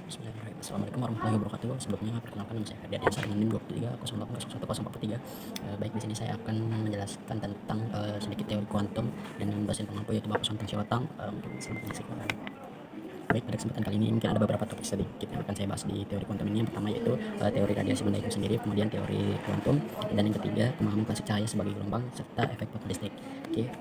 Bismillahirrahmanirrahim. Assalamualaikum warahmatullahi wabarakatuh. Sebelumnya perkenalkan nama saya Ferdian Diansah dengan NIM 2308011043. Baik, di sini saya akan menjelaskan tentang sedikit teori kuantum dengan dosen pengampu yaitu Bapak Sonten Siwatang. Mungkin selamat menyaksikan. Baik, pada kesempatan kali ini mungkin ada beberapa topik sedikit yang akan saya bahas di teori kuantum ini. Yang pertama yaitu teori radiasi benda itu sendiri, kemudian teori kuantum, dan yang ketiga pemahaman klasik cahaya sebagai gelombang serta efek fotolistik. Oke.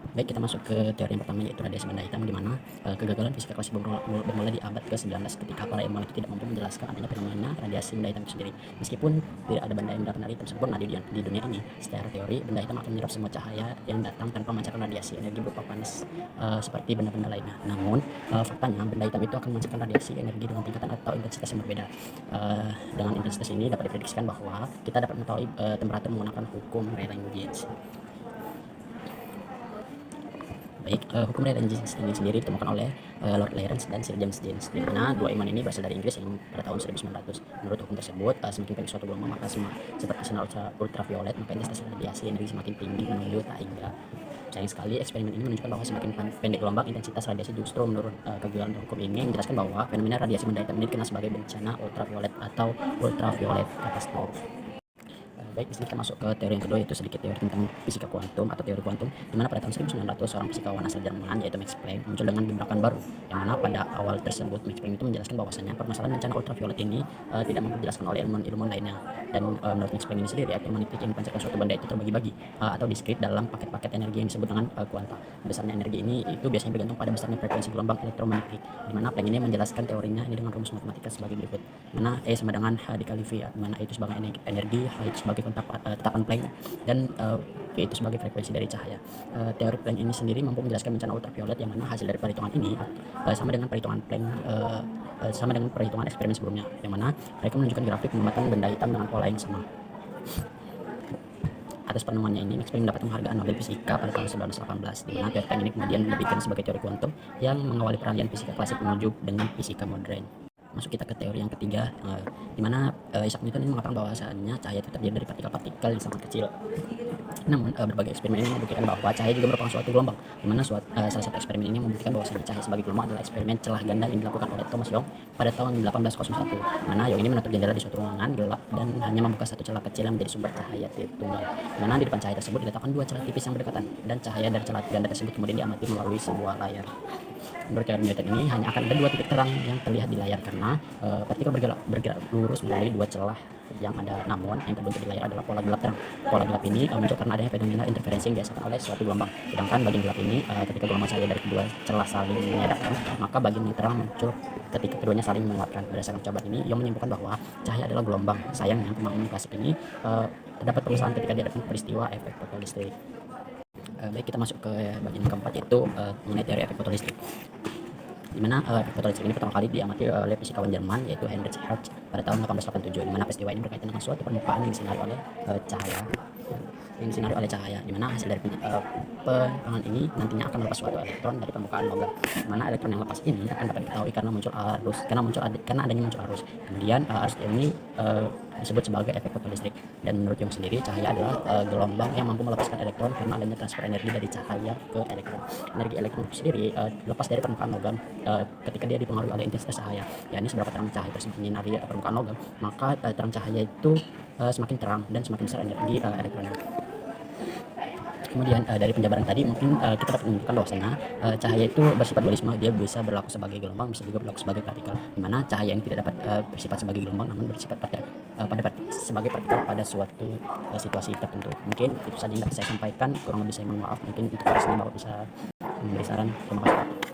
Baik, kita masuk ke teori yang pertama yaitu radiasi benda hitam, di mana kegagalan fisika klasik bermula di abad ke-19 ketika para ilmuwan itu tidak mampu menjelaskan adanya fenomena radiasi benda hitam itu sendiri. Meskipun tidak ada benda yang benar-benar hitam sempurna di dunia ini, secara teori benda hitam akan menyerap semua cahaya yang datang tanpa memancarkan radiasi energi berupa panas seperti benda-benda lainnya. Namun faktanya benda hitam itu akan memancarkan radiasi energi dengan tingkatan atau intensitas yang berbeda. Dengan intensitas ini dapat diprediksikan bahwa kita dapat mengetahui temperatur menggunakan hukum Rayleigh-Jeans. Baik, hukum Rayleigh-Jeans ini sendiri ditemukan oleh Lord Lorentz dan Sir James Jeans, di mana dua ilmuwan ini berasal dari Inggris yang pada tahun 1900. Menurut hukum tersebut, semakin pendek suatu gelombang maka seperti sinar ultraviolet, maka intensitas radiasi energi semakin tinggi menuju tak hingga. Sayang sekali, eksperimen ini menunjukkan bahwa semakin pendek gelombang, intensitas radiasi justru menurun. Kegagalan hukum ini menjelaskan bahwa fenomena radiasi benda hitam ini dikenal sebagai bencana ultraviolet atau ultraviolet catastrophe. Baik, di sini kita masuk ke teori yang kedua yaitu sedikit teori tentang fisika kuantum atau teori kuantum, di mana pada tahun 1900 seorang fisikawan asal Jerman yaitu Max Planck muncul dengan gebrakan baru, yang mana pada awal tersebut Max Planck itu menjelaskan bahwasanya permasalahan bencana ultraviolet ini tidak mampu dijelaskan oleh ilmuwan lainnya. Dan menurut Max Planck ini sendiri, elektromagnetik yang dipancarkan suatu benda itu terbagi-bagi atau diskrit dalam paket-paket energi yang disebut dengan kuanta. Besarnya energi ini itu biasanya bergantung pada besarnya frekuensi gelombang elektromagnetik, di mana Planck ini menjelaskan teorinya ini dengan rumus matematika sebagai berikut, mana E sama dengan H dikali V, di mana E itu sebagai energi, H itu sebagai tetapan Planck, dan V itu sebagai frekuensi dari cahaya. Teori Planck ini sendiri mampu menjelaskan bencana ultraviolet, yang mana hasil dari perhitungan ini sama dengan perhitungan Planck, sama dengan perhitungan eksperimen sebelumnya, yang mana mereka menunjukkan grafik pengamatan benda hitam dengan pola yang sama. Atas penemuannya ini, Max Planck mendapat penghargaan Nobel Fisika pada tahun 1918, di mana teori Planck ini kemudian diberikan sebagai teori kuantum yang mengawali peralihan fisika klasik menuju dengan fisika modern. Masuk kita ke teori yang ketiga, di mana Isaac Newton ini mengatakan bahwasannya cahaya itu terdiri dari partikel-partikel yang sangat kecil. Namun berbagai eksperimen ini membuktikan bahwa cahaya juga merupakan suatu gelombang, di mana salah satu eksperimen ini membuktikan bahwasanya cahaya sebagai gelombang adalah eksperimen celah ganda yang dilakukan oleh Thomas Young pada tahun 1801, mana Young ini menutup jendela di suatu ruangan gelap dan hanya membuka satu celah kecil yang menjadi sumber cahaya tunggal, di mana di depan cahaya tersebut diletakkan dua celah tipis yang berdekatan, dan cahaya dari celah ganda tersebut kemudian diamati melalui sebuah layar. Menurut teori Newton ini hanya akan ada dua titik terang yang terlihat di layar karena partikel bergerak lurus melalui dua celah yang ada, namun yang terbentuk di layar adalah pola gelap terang. Pola gelap ini muncul karena adanya fenomena interferensi yang dihasilkan oleh suatu gelombang. Sedangkan bagian gelap ini ketika gelombang cahaya dari kedua celah saling menyadapkan, maka bagian yang terang muncul ketika keduanya saling menguatkan. Berdasarkan percobaan ini, Young menyimpulkan bahwa cahaya adalah gelombang. Sayangnya pemahaman klasik ini terdapat permasalahan ketika dihadapkan peristiwa efek fotolistrik. Baik, kita masuk ke bagian yang keempat yaitu mengenai teori efek fotolistrik, di mana efek fotolistrik ini pertama kali diamati oleh fisikawan Jerman yaitu Heinrich Hertz pada tahun 1887, di mana peristiwa ini berkaitan dengan suatu permukaan yang disinari oleh cahaya, di mana hasil dari penerangan ini nantinya akan melepas suatu elektron dari permukaan logam, di mana elektron yang lepas ini akan dapat diketahui karena adanya muncul arus. Kemudian arus ini disebut sebagai efek fotolistrik, dan menurut Young sendiri cahaya adalah gelombang yang mampu melepaskan elektron karena adanya transfer energi dari cahaya ke elektron. Energi elektron itu sendiri lepas dari permukaan logam ketika dia dipengaruhi oleh intensitas cahaya, yakni seberapa terang cahaya tersebut menyinari permukaan logam, maka terang cahaya itu semakin terang dan semakin besar energi elektronnya. Kemudian dari penjabaran tadi mungkin kita dapat menunjukkan bahwasanya cahaya itu bersifat dualisme, dia bisa berlaku sebagai gelombang, bisa juga berlaku sebagai partikel, di mana cahaya ini tidak dapat bersifat sebagai gelombang namun bersifat sebagai partikel pada suatu situasi tertentu. Mungkin itu saja yang dapat saya sampaikan, kurang lebih saya mohon maaf. Mungkin untuk harusnya Bapak bisa memberi saran. Terima kasih.